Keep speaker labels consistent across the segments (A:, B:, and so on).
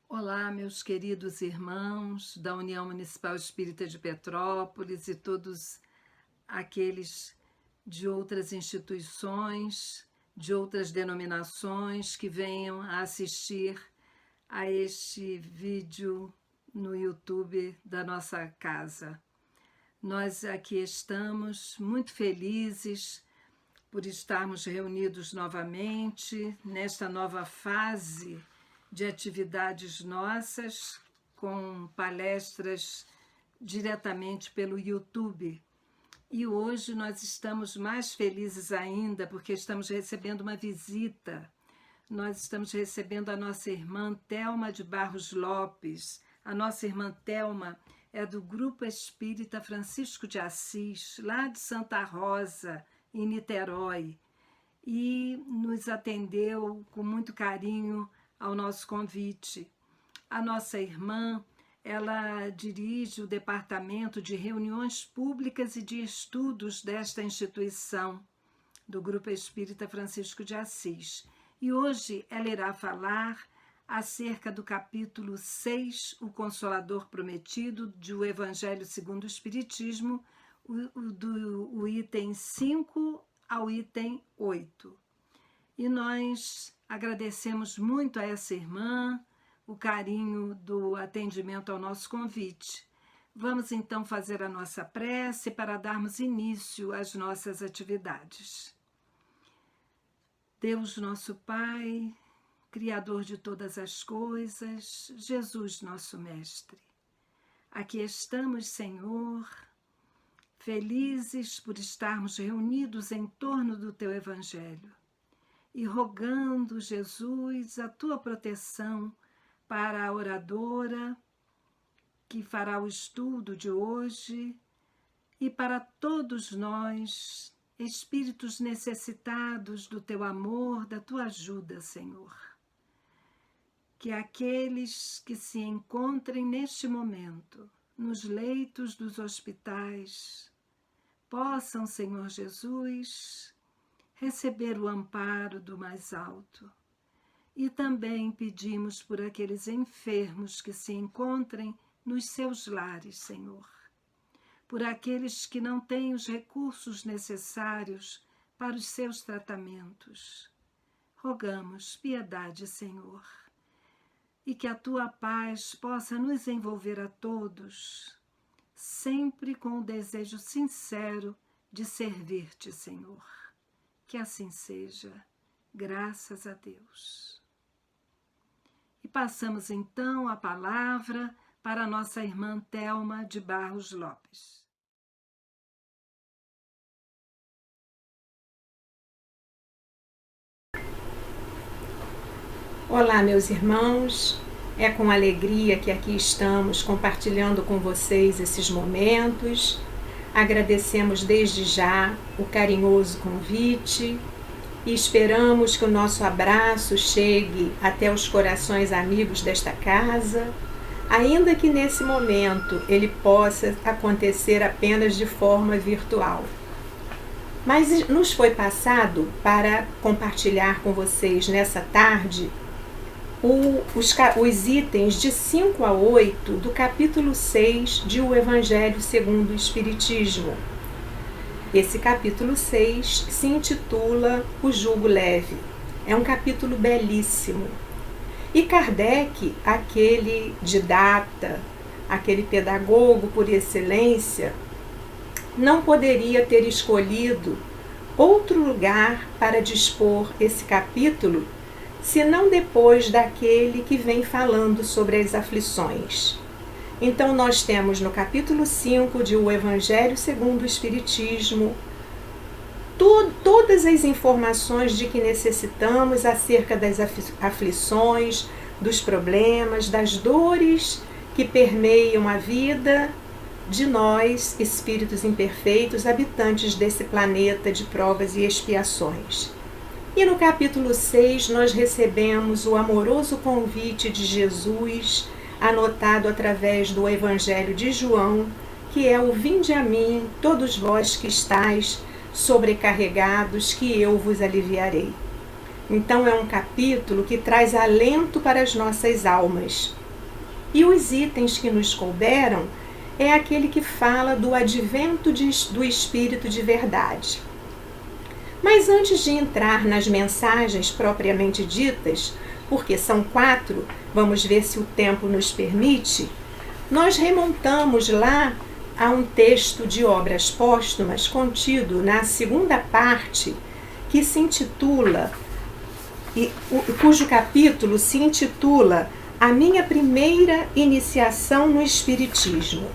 A: Olá, meus queridos irmãos da União Municipal Espírita de Petrópolis e todos aqueles de outras instituições, de outras denominações que venham a assistir a este vídeo no YouTube da nossa casa. Nós aqui estamos muito felizes por estarmos reunidos novamente nesta nova fase de atividades nossas, com palestras diretamente pelo YouTube. E hoje nós estamos mais felizes ainda, porque estamos recebendo uma visita. Nós estamos recebendo a nossa irmã Thelma de Barros Lopes. A nossa irmã Thelma é do Grupo Espírita Francisco de Assis, lá de Santa Rosa, em Niterói, e nos atendeu com muito carinho ao nosso convite. A nossa irmã, ela dirige o departamento de reuniões públicas e de estudos desta instituição, do Grupo Espírita Francisco de Assis. E hoje ela irá falar acerca do capítulo 6, O Consolador Prometido, do Evangelho segundo o Espiritismo, do item 5 ao item 8. E nós agradecemos muito a essa irmã, o carinho do atendimento ao nosso convite. Vamos então fazer a nossa prece para darmos início às nossas atividades. Deus nosso Pai, Criador de todas as coisas, Jesus nosso Mestre, aqui estamos, Senhor, felizes por estarmos reunidos em torno do Teu Evangelho e rogando, Jesus, a Tua proteção para a oradora que fará o estudo de hoje e para todos nós, espíritos necessitados do Teu amor, da Tua ajuda, Senhor. Que aqueles que se encontrem neste momento nos leitos dos hospitais possam, Senhor Jesus, receber o amparo do mais alto. E também pedimos por aqueles enfermos que se encontrem nos seus lares, Senhor. Por aqueles que não têm os recursos necessários para os seus tratamentos. Rogamos piedade, Senhor, e que a Tua paz possa nos envolver a todos, sempre com o desejo sincero de servir-te, Senhor. Que assim seja, graças a Deus. E passamos então a palavra para a nossa irmã Thelma de Barros Lopes.
B: Olá, meus irmãos, é com alegria que aqui estamos compartilhando com vocês esses momentos. Agradecemos desde já o carinhoso convite e esperamos que o nosso abraço chegue até os corações amigos desta casa, ainda que nesse momento ele possa acontecer apenas de forma virtual. Mas nos foi passado para compartilhar com vocês nessa tarde os itens de 5 a 8 do capítulo 6 de O Evangelho segundo o Espiritismo. Esse capítulo 6 se intitula O Jugo Leve. É um capítulo belíssimo. E Kardec, aquele didata, aquele pedagogo por excelência, não poderia ter escolhido outro lugar para dispor esse capítulo senão depois daquele que vem falando sobre as aflições. Então nós temos no capítulo 5 de O Evangelho segundo o Espiritismo todas as informações de que necessitamos acerca das aflições, dos problemas, das dores que permeiam a vida de nós, espíritos imperfeitos, habitantes desse planeta de provas e expiações. E no capítulo 6 nós recebemos o amoroso convite de Jesus, anotado através do Evangelho de João, que é o vinde a mim, todos vós que estáis sobrecarregados, que eu vos aliviarei. Então é um capítulo que traz alento para as nossas almas. E os itens que nos couberam é aquele que fala do advento do Espírito de verdade. Mas antes de entrar nas mensagens propriamente ditas, porque são 4, vamos ver se o tempo nos permite, nós remontamos lá a um texto de Obras Póstumas contido na segunda parte, que se intitula, cujo capítulo se intitula A Minha Primeira Iniciação no Espiritismo.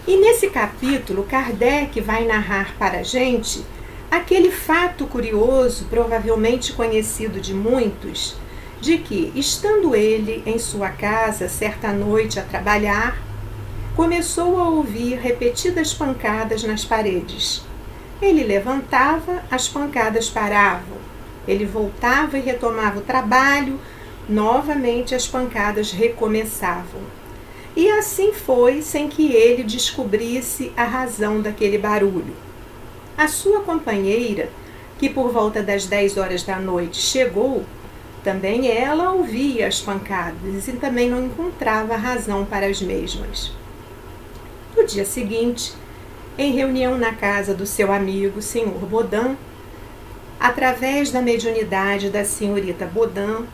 B: E nesse capítulo, Kardec vai narrar para a gente aquele fato curioso, provavelmente conhecido de muitos, de que, estando ele em sua casa certa noite a trabalhar, começou a ouvir repetidas pancadas nas paredes. Ele levantava, as pancadas paravam. Ele voltava e retomava o trabalho, novamente as pancadas recomeçavam. E assim foi, sem que ele descobrisse a razão daquele barulho. A sua companheira, que por volta das 10 horas da noite chegou, também ela ouvia as pancadas e também não encontrava razão para as mesmas. No dia seguinte, em reunião na casa do seu amigo, Sr. Bodin, através da mediunidade da senhorita Bodin,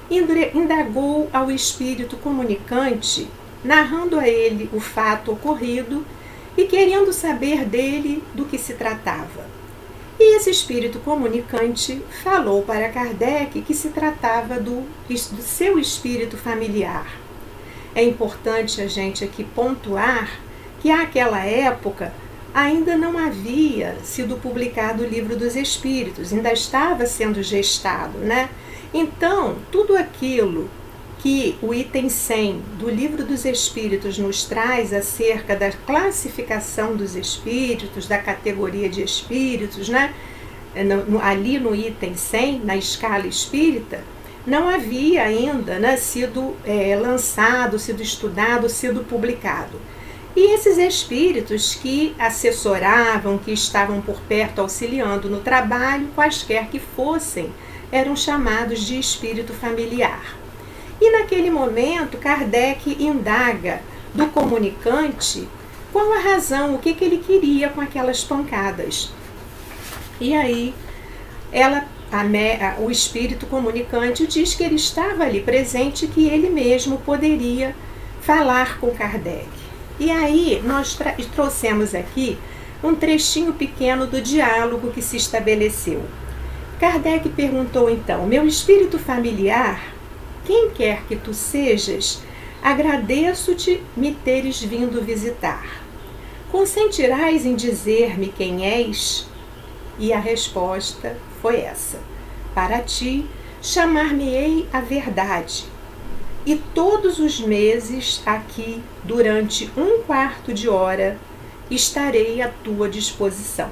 B: indagou ao espírito comunicante, narrando a ele o fato ocorrido e querendo saber dele do que se tratava. E esse espírito comunicante falou para Kardec que se tratava do seu espírito familiar. É importante a gente aqui pontuar que àquela época ainda não havia sido publicado o Livro dos Espíritos, ainda estava sendo gestado, né? Então, tudo aquilo que o item 100 do Livro dos Espíritos nos traz acerca da classificação dos espíritos, da categoria de espíritos, né? Ali no item 100, na escala espírita, não havia ainda, né, sido lançado, sido estudado, sido publicado. E esses espíritos que assessoravam, que estavam por perto auxiliando no trabalho, quaisquer que fossem, eram chamados de espírito familiar. E naquele momento, Kardec indaga do comunicante qual a razão, o que ele queria com aquelas pancadas. E aí, o espírito comunicante diz que ele estava ali presente, que ele mesmo poderia falar com Kardec. E aí, nós trouxemos aqui um trechinho pequeno do diálogo que se estabeleceu. Kardec perguntou então: meu espírito familiar, quem quer que tu sejas, agradeço-te me teres vindo visitar. Consentirás em dizer-me quem és? E a resposta foi essa: para ti, chamar-me-ei a verdade. E todos os meses aqui, durante 1/4 de hora, estarei à tua disposição.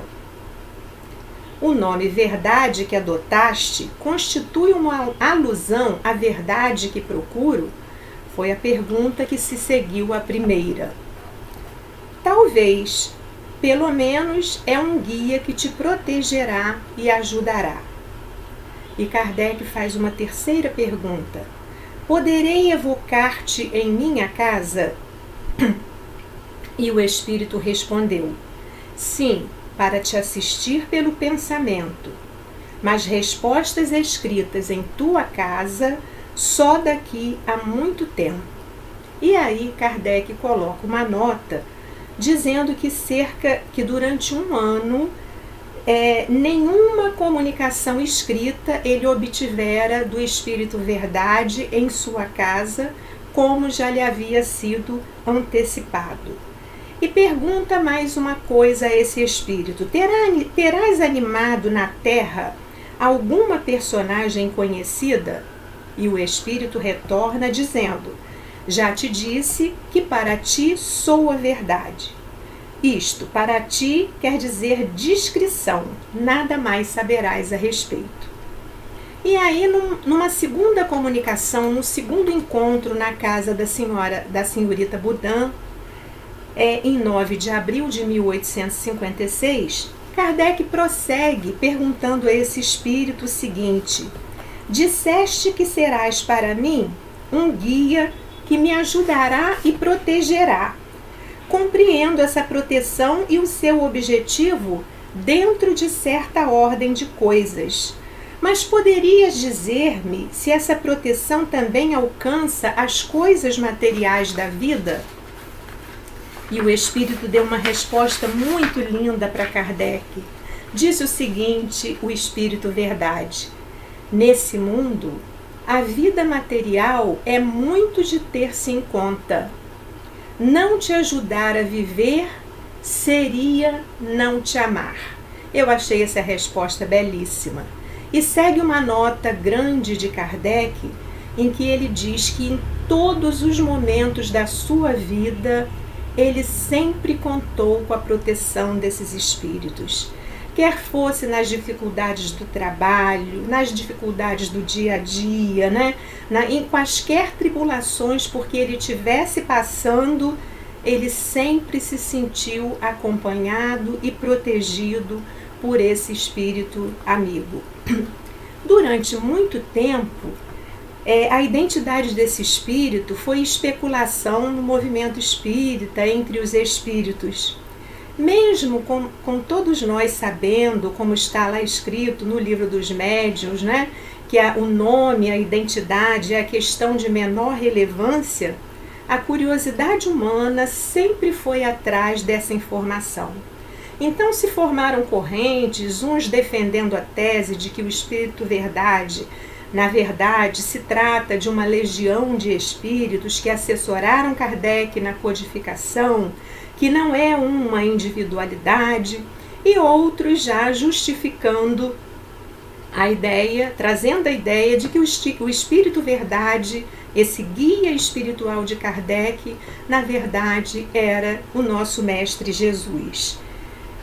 B: O nome verdade que adotaste constitui uma alusão à verdade que procuro? Foi a pergunta que se seguiu à primeira. Talvez, pelo menos é um guia que te protegerá e ajudará. E Kardec faz uma terceira pergunta: poderei evocar-te em minha casa? E o espírito respondeu: sim, para te assistir pelo pensamento, mas respostas escritas em tua casa só daqui a muito tempo. E aí Kardec coloca uma nota dizendo que durante 1 ano nenhuma comunicação escrita ele obtivera do Espírito Verdade em sua casa, como já lhe havia sido antecipado. E pergunta mais uma coisa a esse espírito: terás animado na terra alguma personagem conhecida? E o espírito retorna dizendo: já te disse que para ti sou a verdade. Isto, para ti, quer dizer discrição, nada mais saberás a respeito. E aí, numa segunda comunicação, no segundo encontro na casa da senhorita Bodin, em 9 de abril de 1856, Kardec prossegue perguntando a esse espírito o seguinte: Disseste que serás para mim um guia que me ajudará e protegerá. Compreendo essa proteção e o seu objetivo dentro de certa ordem de coisas. Mas poderias dizer-me se essa proteção também alcança as coisas materiais da vida? E o Espírito deu uma resposta muito linda para Kardec. Disse o seguinte, o Espírito Verdade: nesse mundo, a vida material é muito de ter-se em conta. Não te ajudar a viver seria não te amar. Eu achei essa resposta belíssima. E segue uma nota grande de Kardec, em que ele diz que em todos os momentos da sua vida, ele sempre contou com a proteção desses espíritos. Quer fosse nas dificuldades do trabalho, nas dificuldades do dia a dia, né? Em quaisquer tribulações porque ele estivesse passando, ele sempre se sentiu acompanhado e protegido por esse espírito amigo. Durante muito tempo, a identidade desse espírito foi especulação no movimento espírita entre os espíritos. Mesmo com todos nós sabendo, como está lá escrito no livro dos médiuns, né, que o nome, a identidade é a questão de menor relevância, a curiosidade humana sempre foi atrás dessa informação. Então se formaram correntes, uns defendendo a tese de que o Espírito Verdade, na verdade, se trata de uma legião de espíritos que assessoraram Kardec na codificação, que não é uma individualidade, e outros já justificando a ideia, trazendo a ideia de que o Espírito Verdade, esse guia espiritual de Kardec, na verdade era o nosso Mestre Jesus.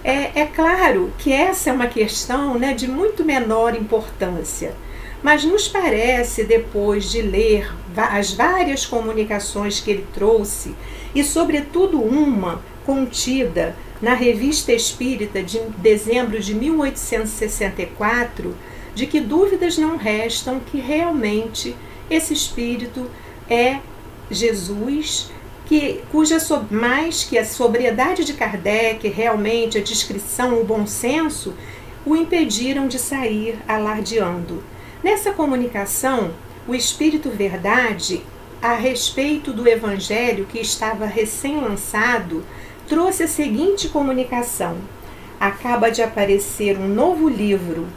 B: É claro que essa é uma questão, né, de muito menor importância, mas nos parece, depois de ler as várias comunicações que ele trouxe, e sobretudo uma contida na Revista Espírita de dezembro de 1864, de que dúvidas não restam que realmente esse espírito é Jesus, mais que a sobriedade de Kardec, realmente a discrição, o bom senso, o impediram de sair alardeando. Nessa comunicação, o Espírito Verdade, a respeito do Evangelho que estava recém-lançado, trouxe a seguinte comunicação: acaba de aparecer um novo livro,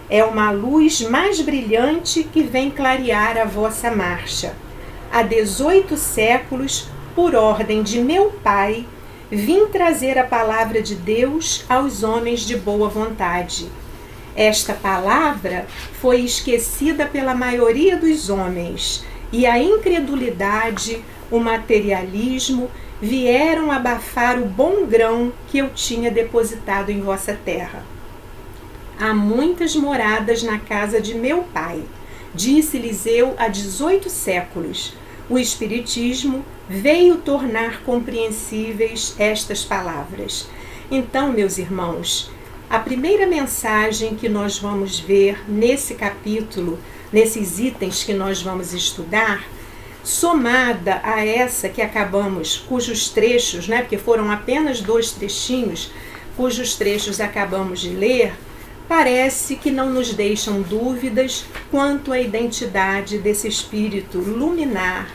B: é uma luz mais brilhante que vem clarear a vossa marcha. Há 18 séculos, por ordem de meu Pai, vim trazer a palavra de Deus aos homens de boa vontade. Esta palavra foi esquecida pela maioria dos homens, e a incredulidade, o materialismo, vieram abafar o bom grão que eu tinha depositado em vossa terra. Há muitas moradas na casa de meu Pai, disse-lhes eu há 18 séculos. O Espiritismo veio tornar compreensíveis estas palavras. Então, meus irmãos, a primeira mensagem que nós vamos ver nesse capítulo, nesses itens que nós vamos estudar, somada a essa que acabamos, cujos trechos, né, porque foram apenas 2 trechinhos, cujos trechos acabamos de ler, parece que não nos deixam dúvidas quanto à identidade desse espírito luminar,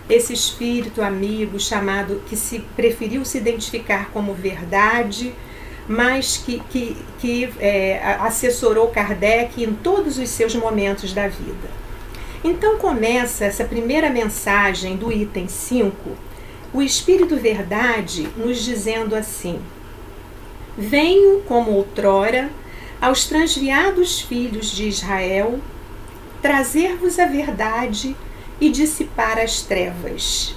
B: esse espírito amigo chamado, que preferiu se identificar como verdade, mas que assessorou Kardec em todos os seus momentos da vida. Então começa essa primeira mensagem do item 5, o Espírito Verdade nos dizendo assim: venho como outrora aos transviados filhos de Israel trazer-vos a verdade e dissipar as trevas.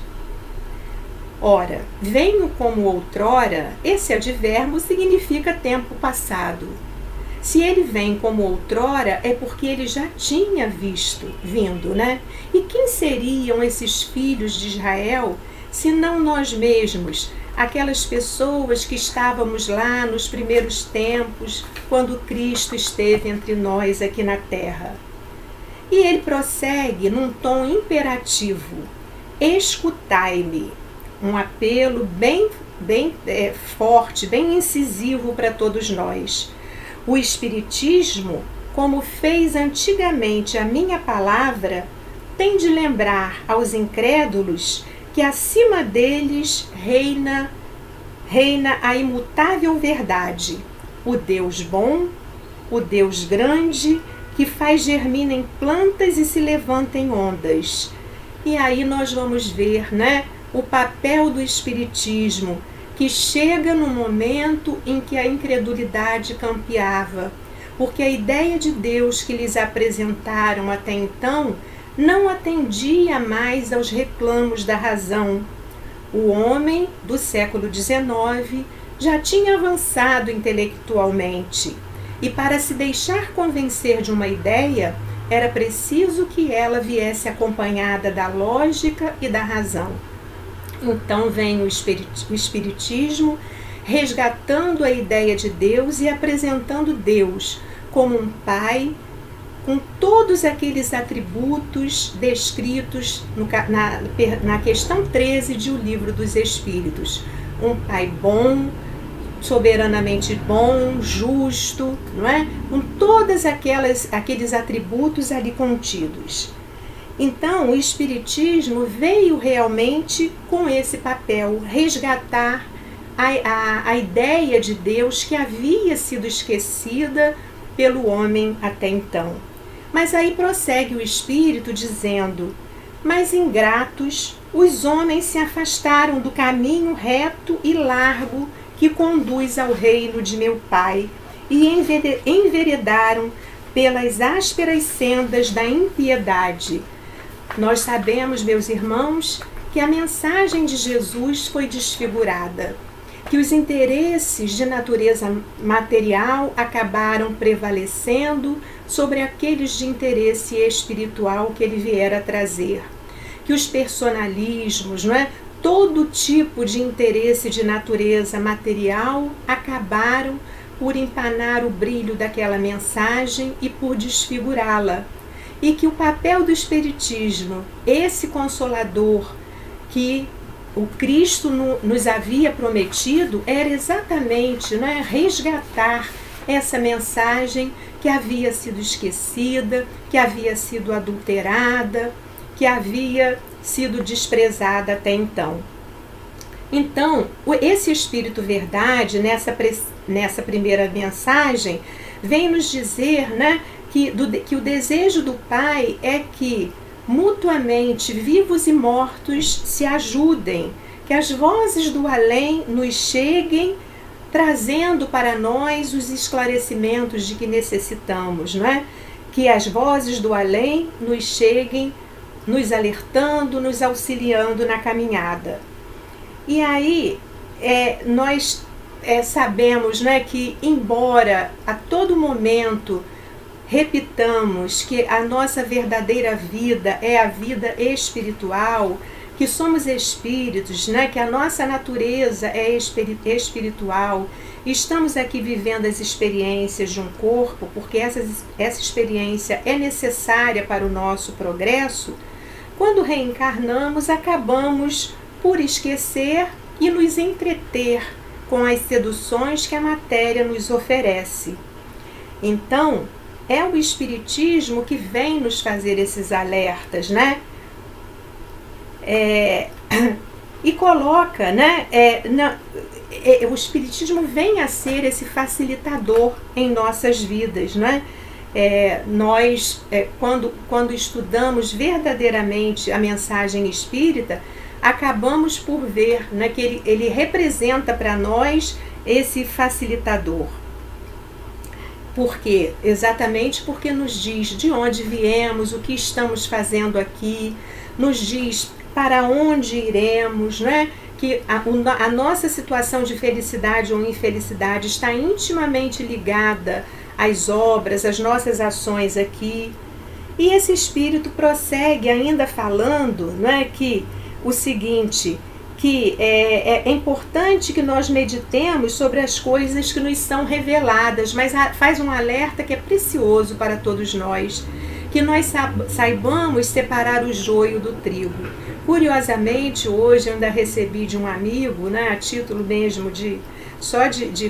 B: Ora, venho como outrora, esse advérbio significa tempo passado. Se ele vem como outrora, é porque ele já tinha vindo, né? E quem seriam esses filhos de Israel, se não nós mesmos, aquelas pessoas que estávamos lá nos primeiros tempos, quando Cristo esteve entre nós aqui na terra? E ele prossegue num tom imperativo: escutai-me. Um apelo bem forte, bem incisivo para todos nós. O Espiritismo, como fez antigamente a minha palavra, tem de lembrar aos incrédulos que acima deles reina a imutável verdade, o Deus bom, o Deus grande, que faz germinem plantas e se levantem ondas. E aí nós vamos ver, o papel do Espiritismo, que chega no momento em que a incredulidade campeava, porque a ideia de Deus que lhes apresentaram até então não atendia mais aos reclamos da razão. O homem do século XIX já tinha avançado intelectualmente, e para se deixar convencer de uma ideia, era preciso que ela viesse acompanhada da lógica e da razão. Então vem o Espiritismo resgatando a ideia de Deus e apresentando Deus como um Pai com todos aqueles atributos descritos na questão 13 de O Livro dos Espíritos. Um Pai bom, soberanamente bom, justo, não é? Com todos aqueles atributos ali contidos. Então, o Espiritismo veio realmente com esse papel, resgatar a ideia de Deus que havia sido esquecida pelo homem até então. Mas aí prossegue o Espírito dizendo: mas ingratos, os homens se afastaram do caminho reto e largo que conduz ao reino de meu Pai e enveredaram pelas ásperas sendas da impiedade. Nós sabemos, meus irmãos, que a mensagem de Jesus foi desfigurada, que os interesses de natureza material acabaram prevalecendo sobre aqueles de interesse espiritual que ele viera trazer, que os personalismos, todo tipo de interesse de natureza material acabaram por empanar o brilho daquela mensagem e por desfigurá-la. E que o papel do Espiritismo, esse consolador que o Cristo nos havia prometido, era exatamente resgatar essa mensagem que havia sido esquecida, que havia sido adulterada, que havia sido desprezada até então. Então, esse Espírito Verdade, nessa primeira mensagem, vem nos dizer que o desejo do Pai é que mutuamente vivos e mortos se ajudem, que as vozes do além nos cheguem, trazendo para nós os esclarecimentos de que necessitamos, que as vozes do além nos cheguem, nos alertando, nos auxiliando na caminhada. E aí nós sabemos que, embora a todo momento repitamos que a nossa verdadeira vida é a vida espiritual, que somos espíritos, que a nossa natureza é espiritual, estamos aqui vivendo as experiências de um corpo, porque essa experiência é necessária para o nosso progresso. Quando reencarnamos, acabamos por esquecer e nos entreter com as seduções que a matéria nos oferece. Então, é o Espiritismo que vem nos fazer esses alertas, e coloca, o Espiritismo vem a ser esse facilitador em nossas vidas, Nós, quando estudamos verdadeiramente a mensagem espírita, acabamos por ver que ele representa para nós esse facilitador. Por quê? Exatamente porque nos diz de onde viemos, o que estamos fazendo aqui, nos diz para onde iremos, que a nossa situação de felicidade ou infelicidade está intimamente ligada às obras, às nossas ações aqui. E esse Espírito prossegue ainda falando que o seguinte, que é importante que nós meditemos sobre as coisas que nos são reveladas, mas faz um alerta que é precioso para todos nós, que nós saibamos separar o joio do trigo. Curiosamente, hoje eu ainda recebi de um amigo, né, a título mesmo de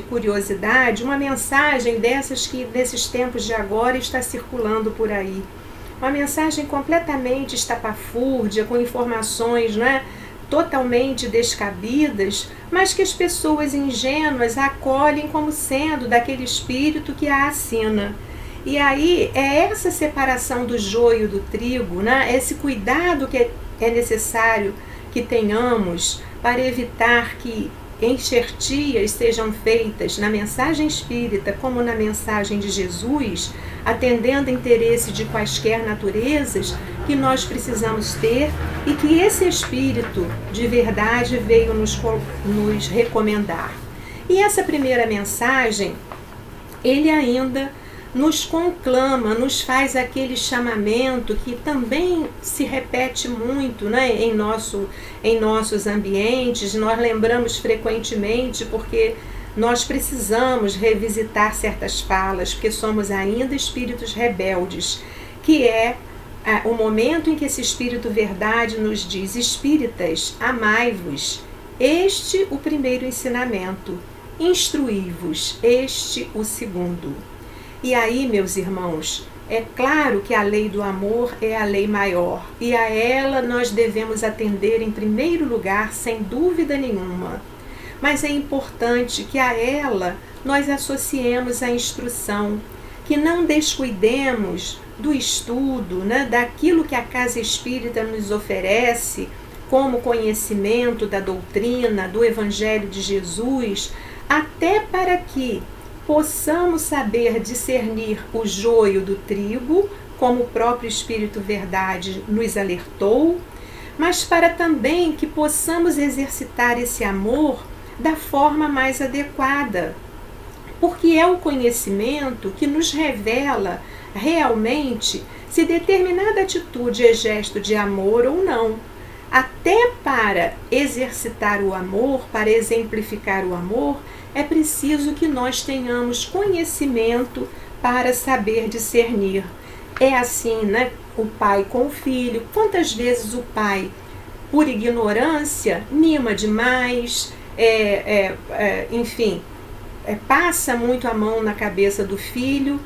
B: curiosidade, uma mensagem dessas que nesses tempos de agora está circulando por aí. Uma mensagem completamente estapafúrdia, com informações, né, totalmente descabidas, mas que as pessoas ingênuas acolhem como sendo daquele espírito que a assina. E aí é essa separação do joio do trigo, né? Esse cuidado que é necessário que tenhamos para evitar que enxertias sejam feitas na mensagem espírita como na mensagem de Jesus, atendendo interesse de quaisquer naturezas, que nós precisamos ter e que esse Espírito de verdade veio nos recomendar. E essa primeira mensagem, ele ainda nos conclama, nos faz aquele chamamento que também se repete muito, né, em nossos ambientes. Nós lembramos frequentemente porque nós precisamos revisitar certas falas, porque somos ainda espíritos rebeldes, que é o momento em que esse Espírito Verdade nos diz: espíritas, amai-vos, este o primeiro ensinamento, instruí-vos, este o segundo. E aí, meus irmãos, é claro que a lei do amor é a lei maior, e a ela nós devemos atender em primeiro lugar, sem dúvida nenhuma. Mas é importante que a ela nós associemos a instrução, que não descuidemos do estudo, né, daquilo que a Casa Espírita nos oferece como conhecimento da doutrina, do Evangelho de Jesus, até para que possamos saber discernir o joio do trigo, como o próprio Espírito Verdade nos alertou, mas para também que possamos exercitar esse amor da forma mais adequada, porque é o conhecimento que nos revela realmente se determinada atitude é gesto de amor ou não. Até para exercitar o amor, para exemplificar o amor, é preciso que nós tenhamos conhecimento para saber discernir. É assim, né? O pai com o filho. Quantas vezes o pai, por ignorância, mima demais, passa muito a mão na cabeça do filho,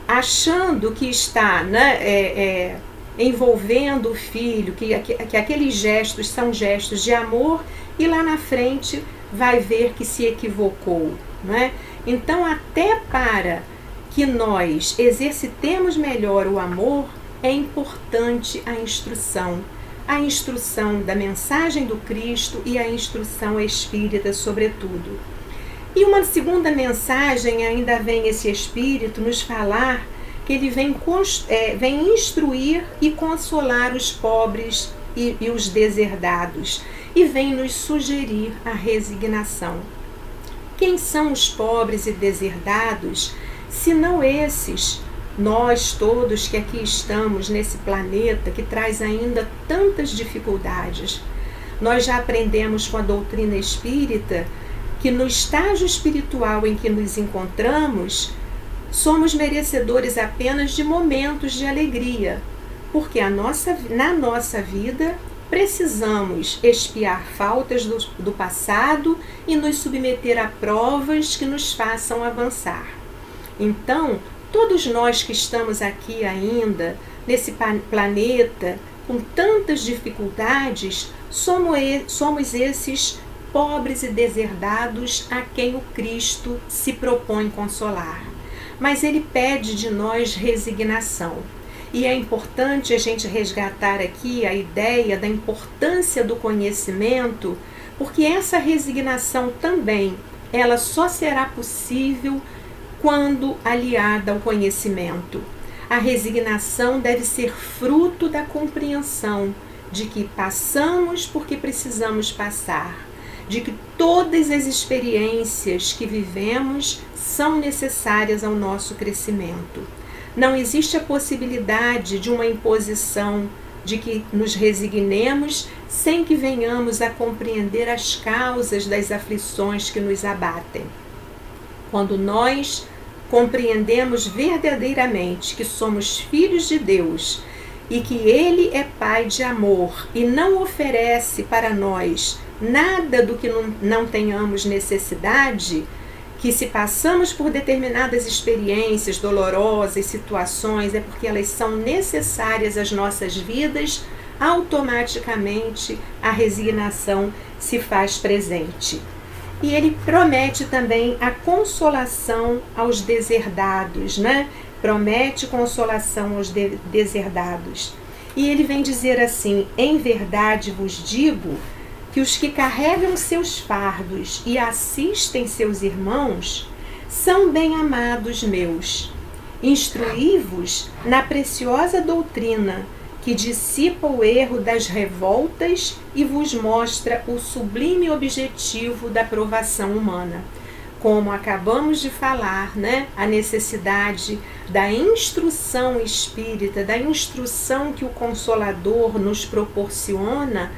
B: achando que está, né, envolvendo o filho, que aqueles gestos são gestos de amor, e lá na frente vai ver que se equivocou, né? Então, até para que nós exercitemos melhor o amor, é importante a instrução da mensagem do Cristo e a instrução espírita, sobretudo. E uma segunda mensagem, ainda vem esse Espírito nos falar que ele vem instruir e consolar os pobres e os deserdados, e vem nos sugerir a resignação. Quem são os pobres e deserdados, se não esses, nós todos que aqui estamos nesse planeta que traz ainda tantas dificuldades? Nós já aprendemos com a doutrina espírita que no estágio espiritual em que nos encontramos, somos merecedores apenas de momentos de alegria, porque na nossa vida precisamos expiar faltas do passado e nos submeter a provas que nos façam avançar. Então, todos nós que estamos aqui ainda, nesse planeta, com tantas dificuldades, somos esses pobres e deserdados a quem o Cristo se propõe consolar. Mas ele pede de nós resignação. E é importante a gente resgatar aqui a ideia da importância do conhecimento, porque essa resignação também, ela só será possível quando aliada ao conhecimento. A resignação deve ser fruto da compreensão de que passamos porque precisamos passar, de que todas as experiências que vivemos são necessárias ao nosso crescimento. Não existe a possibilidade de uma imposição, de que nos resignemos sem que venhamos a compreender as causas das aflições que nos abatem. Quando nós compreendemos verdadeiramente que somos filhos de Deus e que Ele é Pai de amor e não oferece para nós nada do que não tenhamos necessidade, que se passamos por determinadas experiências dolorosas, situações, é porque elas são necessárias às nossas vidas, automaticamente a resignação se faz presente. E ele promete também a consolação aos deserdados, né? Promete consolação aos deserdados. E ele vem dizer assim: em verdade vos digo que os que carregam seus fardos e assistem seus irmãos são bem-amados meus. Instruí-vos na preciosa doutrina que dissipa o erro das revoltas e vos mostra o sublime objetivo da provação humana. Como acabamos de falar, né? A necessidade da instrução espírita, da instrução que o Consolador nos proporciona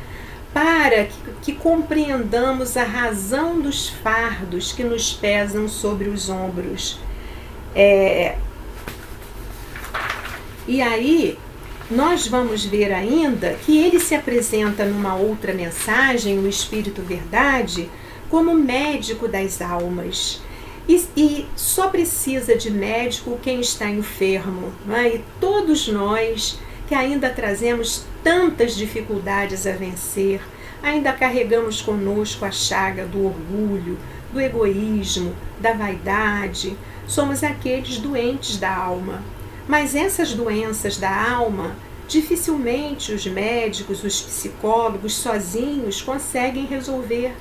B: para que compreendamos a razão dos fardos que nos pesam sobre os ombros. E aí, nós vamos ver ainda que ele se apresenta numa outra mensagem, o Espírito Verdade, como médico das almas. E só precisa de médico quem está enfermo, né? E todos nós que ainda trazemos tantas dificuldades a vencer, ainda carregamos conosco a chaga do orgulho, do egoísmo, da vaidade, somos aqueles doentes da alma. Mas essas doenças da alma, dificilmente os médicos, os psicólogos sozinhos conseguem resolver.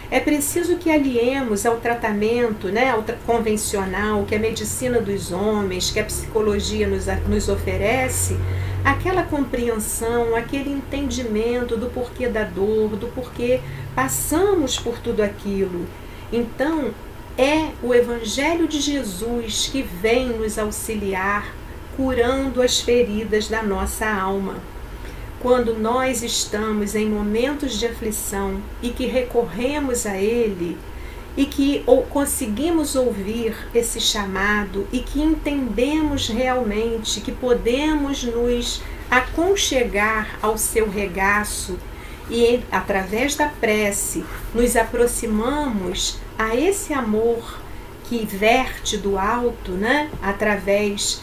B: É preciso que aliemos ao tratamento, né, ao convencional, que a medicina dos homens, que a psicologia nos oferece, aquela compreensão, aquele entendimento do porquê da dor, do porquê passamos por tudo aquilo. Então, é o Evangelho de Jesus que vem nos auxiliar, curando as feridas da nossa alma. Quando nós estamos em momentos de aflição e que recorremos a Ele e que conseguimos ouvir esse chamado e que entendemos realmente que podemos nos aconchegar ao seu regaço e, através da prece, nos aproximamos a esse amor que verte do alto, né? Através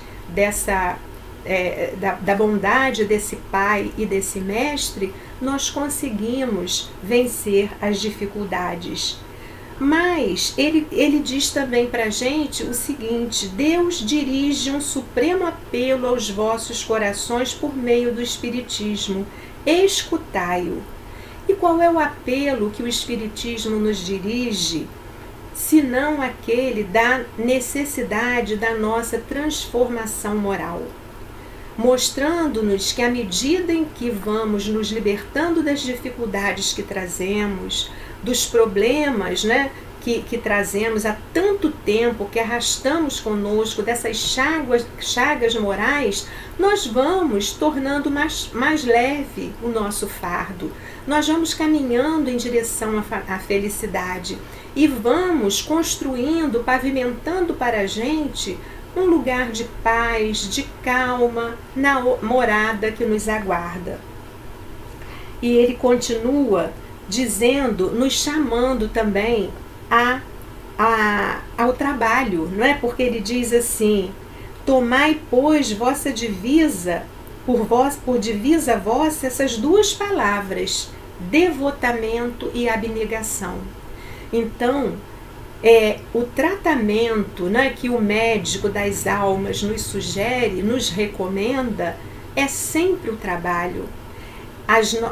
B: da bondade desse Pai e desse Mestre, nós conseguimos vencer as dificuldades. Mas ele diz também para a gente o seguinte: Deus dirige um supremo apelo aos vossos corações por meio do Espiritismo. Escutai-o. E qual é o apelo que o Espiritismo nos dirige? Senão aquele da necessidade da nossa transformação moral, mostrando-nos que à medida em que vamos nos libertando das dificuldades que trazemos, dos problemas, né, que trazemos há tanto tempo, que arrastamos conosco, dessas chagas morais, nós vamos tornando mais leve o nosso fardo. Nós vamos caminhando em direção à felicidade e vamos construindo, pavimentando para a gente um lugar de paz, de calma, na morada que nos aguarda. E ele continua dizendo, nos chamando também ao trabalho, não é? Porque ele diz assim: tomai, pois, vossa divisa, por divisa vossa, essas duas palavras, devotamento e abnegação. Então, o tratamento, né, que o médico das almas nos sugere, nos recomenda, é sempre o trabalho.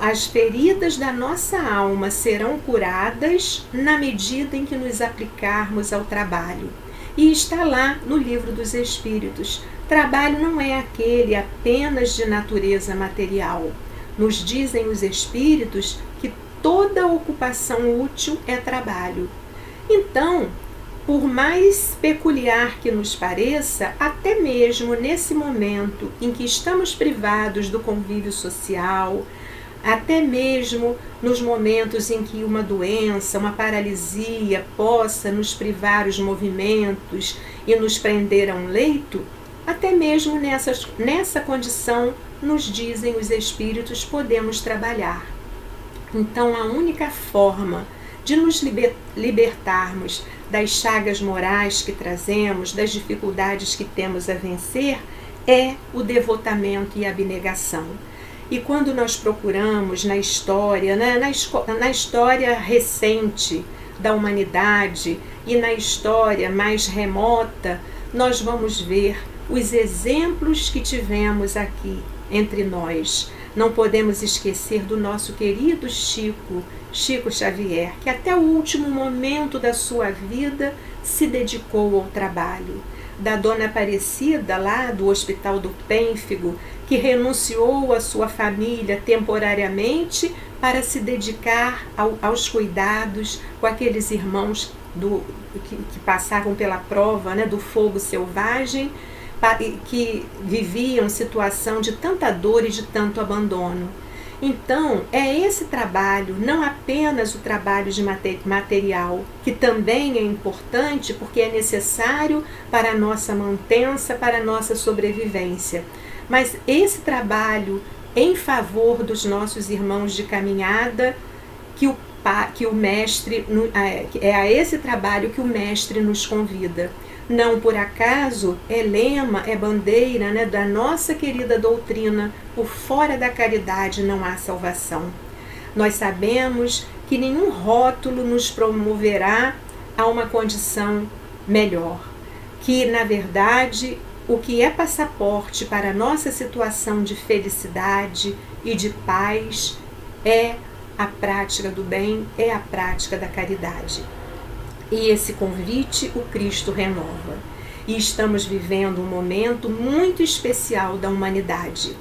B: As feridas da nossa alma serão curadas na medida em que nos aplicarmos ao trabalho. E está lá no Livro dos Espíritos. Trabalho não é aquele apenas de natureza material. Nos dizem os Espíritos que toda ocupação útil é trabalho. Então, por mais peculiar que nos pareça, até mesmo nesse momento em que estamos privados do convívio social, até mesmo nos momentos em que uma doença, uma paralisia possa nos privar os movimentos e nos prender a um leito, até mesmo nessa condição, nos dizem os espíritos, podemos trabalhar. Então, a única forma de nos libertarmos das chagas morais que trazemos, das dificuldades que temos a vencer, é o devotamento e a abnegação. E quando nós procuramos na história, na história recente da humanidade e na história mais remota, nós vamos ver os exemplos que tivemos aqui entre nós. Não podemos esquecer do nosso querido Chico Xavier, que até o último momento da sua vida se dedicou ao trabalho. Da Dona Aparecida, lá do Hospital do Pênfigo, que renunciou à sua família temporariamente para se dedicar aos cuidados com aqueles irmãos que passavam pela prova, do fogo selvagem, que viviam situação de tanta dor e de tanto abandono. Então, é esse trabalho, não apenas o trabalho de material, que também é importante porque é necessário para a nossa mantença, para a nossa sobrevivência, mas esse trabalho em favor dos nossos irmãos de caminhada, que o mestre, é a esse trabalho que o mestre nos convida. Não por acaso é lema, é bandeira da nossa querida doutrina: por fora da caridade não há salvação. Nós sabemos que nenhum rótulo nos promoverá a uma condição melhor, que na verdade o que é passaporte para a nossa situação de felicidade e de paz é a prática do bem, é a prática da caridade. E esse convite o Cristo renova. E estamos vivendo um momento muito especial da humanidade.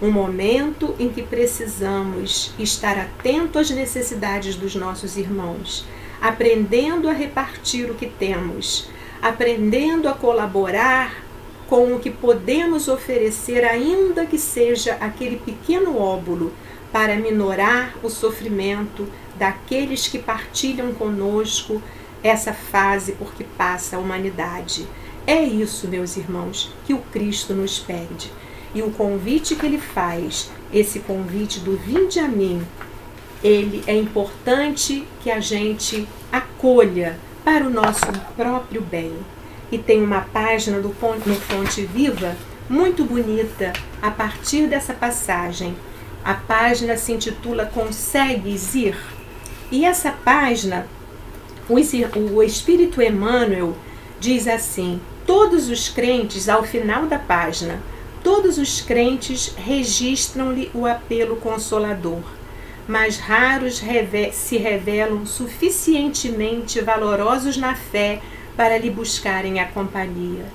B: Um momento em que precisamos estar atento às necessidades dos nossos irmãos, aprendendo a repartir o que temos, aprendendo a colaborar com o que podemos oferecer, ainda que seja aquele pequeno óbolo, para minorar o sofrimento daqueles que partilham conosco essa fase por que passa a humanidade. É isso, meus irmãos, que o Cristo nos pede. E o convite que ele faz, esse convite do vinde a mim, ele é importante que a gente acolha para o nosso próprio bem. E tem uma página no Fonte Viva muito bonita a partir dessa passagem. A página se intitula Consegues Ir? E essa página, o Espírito Emmanuel diz assim: todos os crentes, ao final da página, todos os crentes registram-lhe o apelo consolador, mas raros se revelam suficientemente valorosos na fé para lhe buscarem a companhia.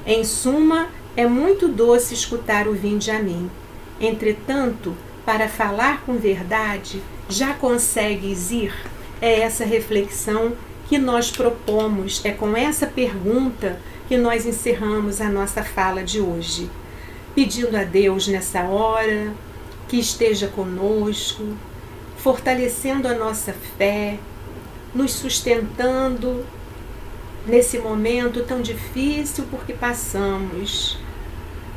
B: Em suma, é muito doce escutar o vinde a mim. Entretanto, para falar com verdade, já consegues ir? É essa reflexão que nós propomos, é com essa pergunta que nós encerramos a nossa fala de hoje, pedindo a Deus nessa hora que esteja conosco, fortalecendo a nossa fé, nos sustentando nesse momento tão difícil porque passamos,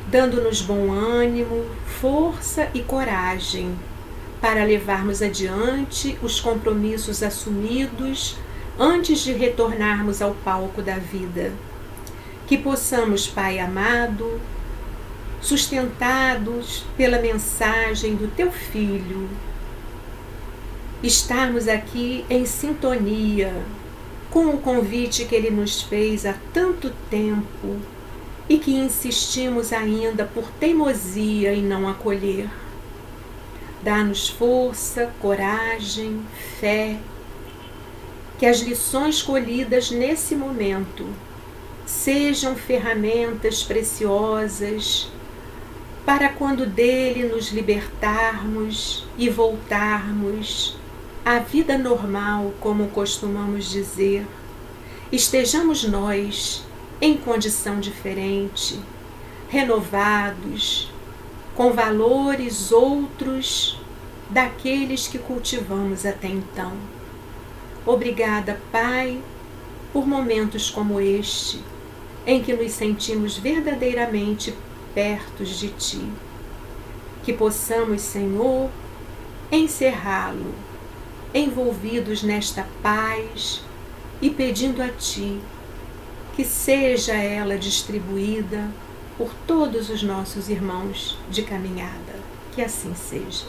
B: dando-nos bom ânimo, força e coragem para levarmos adiante os compromissos assumidos antes de retornarmos ao palco da vida. Que possamos, Pai amado, sustentados pela mensagem do Teu Filho, estarmos aqui em sintonia com o convite que Ele nos fez há tanto tempo e que insistimos ainda por teimosia em não acolher. Dá-nos força, coragem, fé, que as lições colhidas nesse momento sejam ferramentas preciosas para quando dele nos libertarmos e voltarmos à vida normal, como costumamos dizer, estejamos nós em condição diferente, renovados, com valores outros daqueles que cultivamos até então. Obrigada, Pai, por momentos como este, em que nos sentimos verdadeiramente perto de Ti. Que possamos, Senhor, encerrá-lo, envolvidos nesta paz e pedindo a Ti que seja ela distribuída por todos os nossos irmãos de caminhada. Que assim seja.